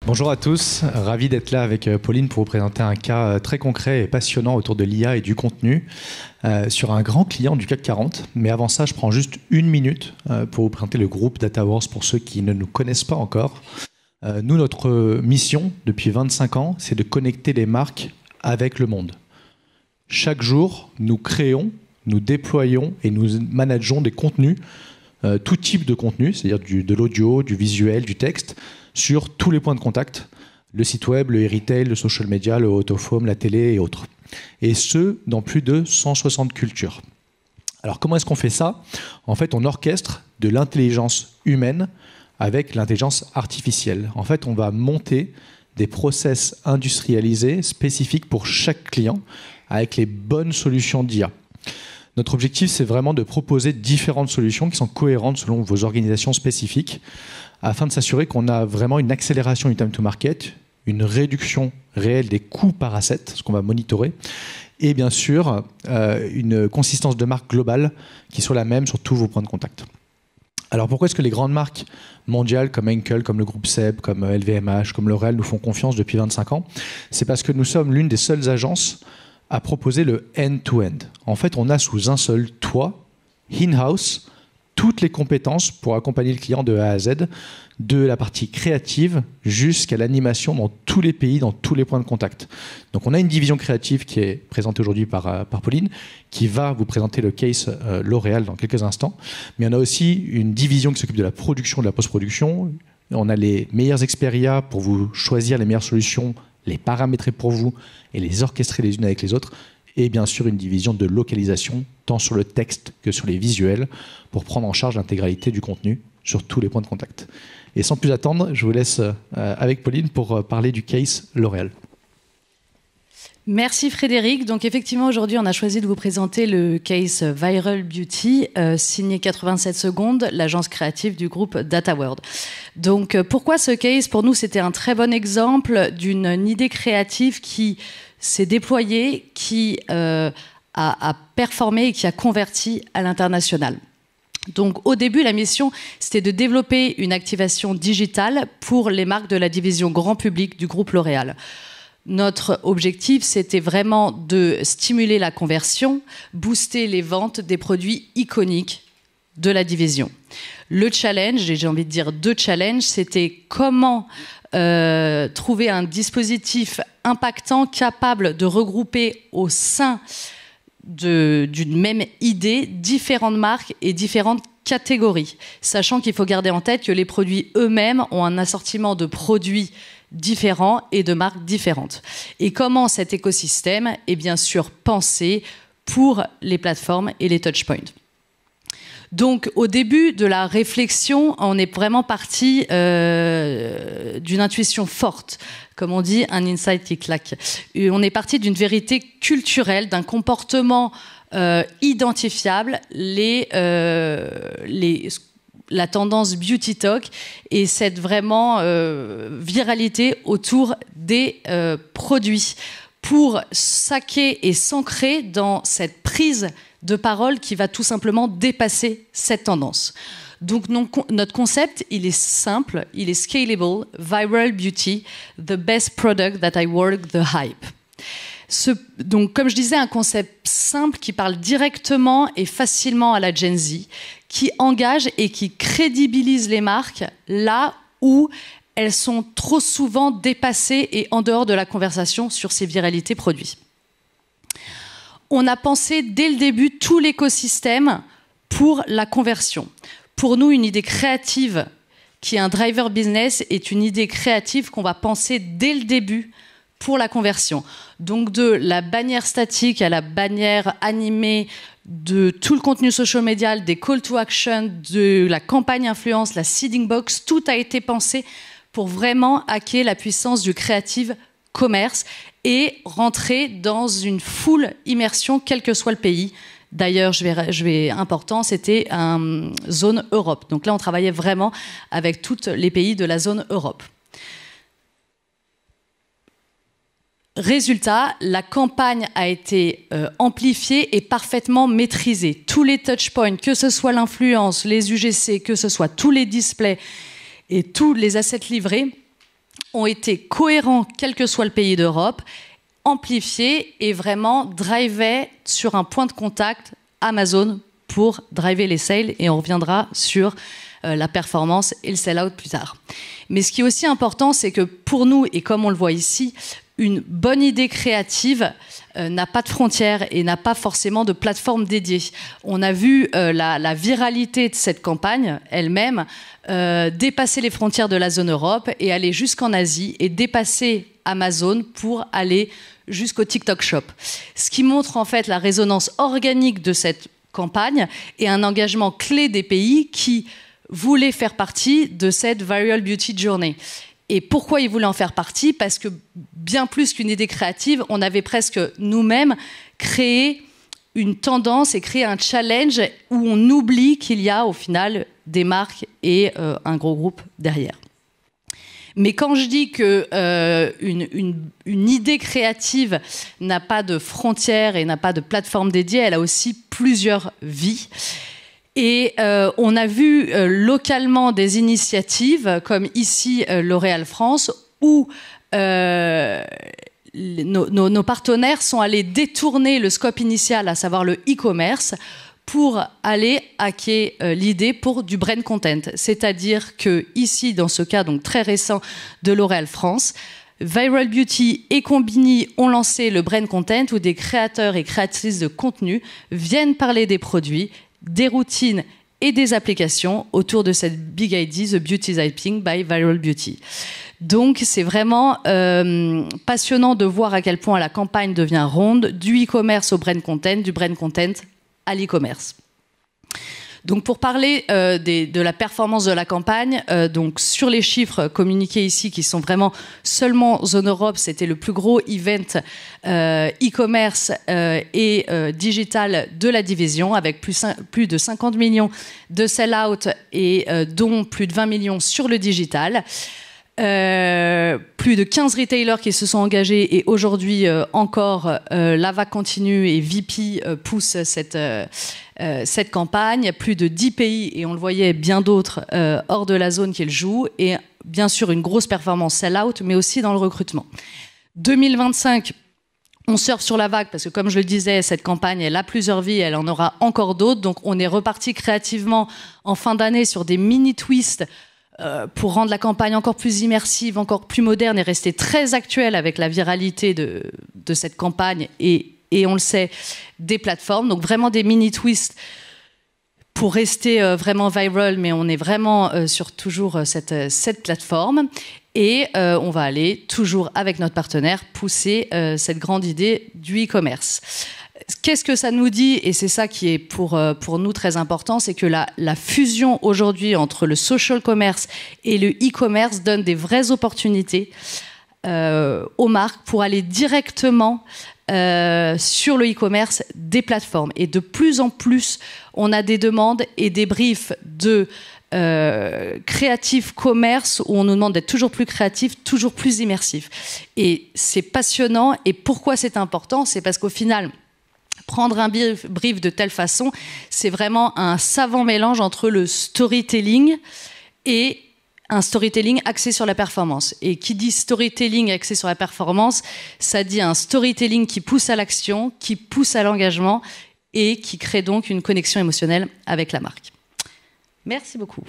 Bonjour à tous, ravi d'être là avec Pauline pour vous présenter un cas très concret et passionnant autour de l'IA et du contenu sur un grand client du CAC 40. Mais avant ça, je prends juste une minute pour vous présenter le groupe DataWorks pour ceux qui ne nous connaissent pas encore. Nous, notre mission depuis 25 ans, c'est de connecter les marques avec le monde. Chaque jour, nous créons, nous déployons et nous manageons des contenus, tout type de contenu, c'est-à-dire de l'audio, du visuel, du texte, sur tous les points de contact, le site web, le e-retail, le social media, le out-of-home, la télé et autres. Et ce, dans plus de 160 cultures. Alors comment est-ce qu'on fait ça? En fait, on orchestre de l'intelligence humaine avec l'intelligence artificielle. En fait, on va monter des process industrialisés spécifiques pour chaque client avec les bonnes solutions d'IA. Notre objectif, c'est vraiment de proposer différentes solutions qui sont cohérentes selon vos organisations spécifiques afin de s'assurer qu'on a vraiment une accélération du time to market, une réduction réelle des coûts par asset, ce qu'on va monitorer, et bien sûr, une consistance de marque globale qui soit la même sur tous vos points de contact. Alors pourquoi est-ce que les grandes marques mondiales comme Henkel, comme le groupe SEB, comme LVMH, comme L'Oréal nous font confiance depuis 25 ans? C'est parce que nous sommes l'une des seules agences à proposer le end-to-end. En fait, on a sous un seul toit, in-house, toutes les compétences pour accompagner le client de A à Z, de la partie créative jusqu'à l'animation dans tous les pays, dans tous les points de contact. Donc on a une division créative qui est présentée aujourd'hui par Pauline, qui va vous présenter le case L'Oréal dans quelques instants. Mais on a aussi une division qui s'occupe de la production, de la post-production. On a les meilleurs experts IA pour vous choisir les meilleures solutions, les paramétrer pour vous et les orchestrer les unes avec les autres. Et bien sûr une division de localisation, tant sur le texte que sur les visuels, pour prendre en charge l'intégralité du contenu sur tous les points de contact. Et sans plus attendre, je vous laisse avec Pauline pour parler du case L'Oréal. Merci Frédéric. Donc effectivement, aujourd'hui, on a choisi de vous présenter le case Viral Beauty, signé 87 secondes, l'agence créative du groupe DataWorld. Donc pourquoi ce case? Pour nous, c'était un très bon exemple d'une idée créative qui s'est déployée, qui a performé et qui a converti à l'international. Donc au début, la mission, c'était de développer une activation digitale pour les marques de la division grand public du groupe L'Oréal. Notre objectif, c'était vraiment de stimuler la conversion, booster les ventes des produits iconiques de la division. Le challenge, et j'ai envie de dire deux challenges, c'était comment trouver un dispositif impactant, capable de regrouper au sein d'une même idée différentes marques et différentes catégories, sachant qu'il faut garder en tête que les produits eux-mêmes ont un assortiment de produits différents et de marques différentes. Et comment cet écosystème est bien sûr pensé pour les plateformes et les touchpoints. Donc, au début de la réflexion, on est vraiment parti d'une intuition forte, comme on dit, un insight qui claque. Et on est parti d'une vérité culturelle, d'un comportement identifiable, la tendance beauty talk et cette vraiment viralité autour des produits pour saquer et s'ancrer dans cette prise de parole qui va tout simplement dépasser cette tendance. Donc notre concept, il est simple, il est scalable, viral beauty, the best product that I work the hype. Donc comme je disais, un concept simple qui parle directement et facilement à la Gen Z, qui engage et qui crédibilise les marques là où elles sont trop souvent dépassées et en dehors de la conversation sur ces viralités produits. On a pensé dès le début tout l'écosystème pour la conversion. Pour nous, une idée créative qui est un driver business est une idée créative qu'on va penser dès le début pour la conversion. Donc de la bannière statique à la bannière animée, de tout le contenu social media, des call to action, de la campagne influence, la seeding box, tout a été pensé pour vraiment hacker la puissance du creative commerce et rentrer dans une full immersion, quel que soit le pays. D'ailleurs, important, c'était zone Europe. Donc là, on travaillait vraiment avec tous les pays de la zone Europe. Résultat, la campagne a été amplifiée et parfaitement maîtrisée. Tous les touchpoints, que ce soit l'influence, les UGC, que ce soit tous les displays et tous les assets livrés, ont été cohérents, quel que soit le pays d'Europe, amplifiés et vraiment drivaient sur un point de contact Amazon pour driver les sales. Et on reviendra sur la performance et le sell-out plus tard. Mais ce qui est aussi important, c'est que pour nous, et comme on le voit ici, une bonne idée créative n'a pas de frontières et n'a pas forcément de plateforme dédiée. On a vu la viralité de cette campagne elle-même dépasser les frontières de la zone Europe et aller jusqu'en Asie et dépasser Amazon pour aller jusqu'au TikTok Shop. Ce qui montre en fait la résonance organique de cette campagne et un engagement clé des pays qui voulaient faire partie de cette Viral Beauty Journey. Et pourquoi ils voulaient en faire partie? Parce que bien plus qu'une idée créative, on avait presque nous-mêmes créé une tendance et créé un challenge où on oublie qu'il y a au final des marques et un gros groupe derrière. Mais quand je dis que une idée créative n'a pas de frontières et n'a pas de plateforme dédiée, elle a aussi plusieurs vies. Et on a vu localement des initiatives, comme ici L'Oréal France, où nos partenaires sont allés détourner le scope initial, à savoir le e-commerce, pour aller hacker l'idée pour du brand content. C'est-à-dire que ici, dans ce cas donc très récent de L'Oréal France, Viral Beauty et Combini ont lancé le brand content où des créateurs et créatrices de contenu viennent parler des produits, des routines et des applications autour de cette big idea, The Beauty Hyping by Viral Beauty. Donc c'est vraiment passionnant de voir à quel point la campagne devient ronde, du e-commerce au brand content, du brand content à l'e-commerce. Donc pour parler de la performance de la campagne, donc sur les chiffres communiqués ici, qui sont vraiment seulement zone Europe, c'était le plus gros event e-commerce et digital de la division, avec plus de 50 millions de sell-out et dont plus de 20 millions sur le digital. Plus de 15 retailers qui se sont engagés et aujourd'hui encore Lava continue et VP pousse cette campagne. Plus de 10 pays et on le voyait bien d'autres hors de la zone qui le jouent et bien sûr une grosse performance sell-out mais aussi dans le recrutement. 2025, on surfe sur la vague parce que comme je le disais, cette campagne elle a plusieurs vies, elle en aura encore d'autres, donc on est reparti créativement en fin d'année sur des mini twists pour rendre la campagne encore plus immersive, encore plus moderne et rester très actuelle avec la viralité de cette campagne et on le sait, des plateformes. Donc vraiment des mini-twists pour rester vraiment viral, mais on est vraiment sur toujours cette plateforme. Et on va aller toujours avec notre partenaire pousser cette grande idée du e-commerce. Qu'est-ce que ça nous dit? Et c'est ça qui est pour nous très important, c'est que la fusion aujourd'hui entre le social commerce et le e-commerce donne des vraies opportunités aux marques pour aller directement sur le e-commerce des plateformes. Et de plus en plus, on a des demandes et des briefs de créatif commerce où on nous demande d'être toujours plus créatif, toujours plus immersif. Et c'est passionnant. Et pourquoi c'est important? C'est parce qu'au final, prendre un brief de telle façon, c'est vraiment un savant mélange entre le storytelling et un storytelling axé sur la performance. Et qui dit storytelling axé sur la performance, ça dit un storytelling qui pousse à l'action, qui pousse à l'engagement et qui crée donc une connexion émotionnelle avec la marque. Merci beaucoup.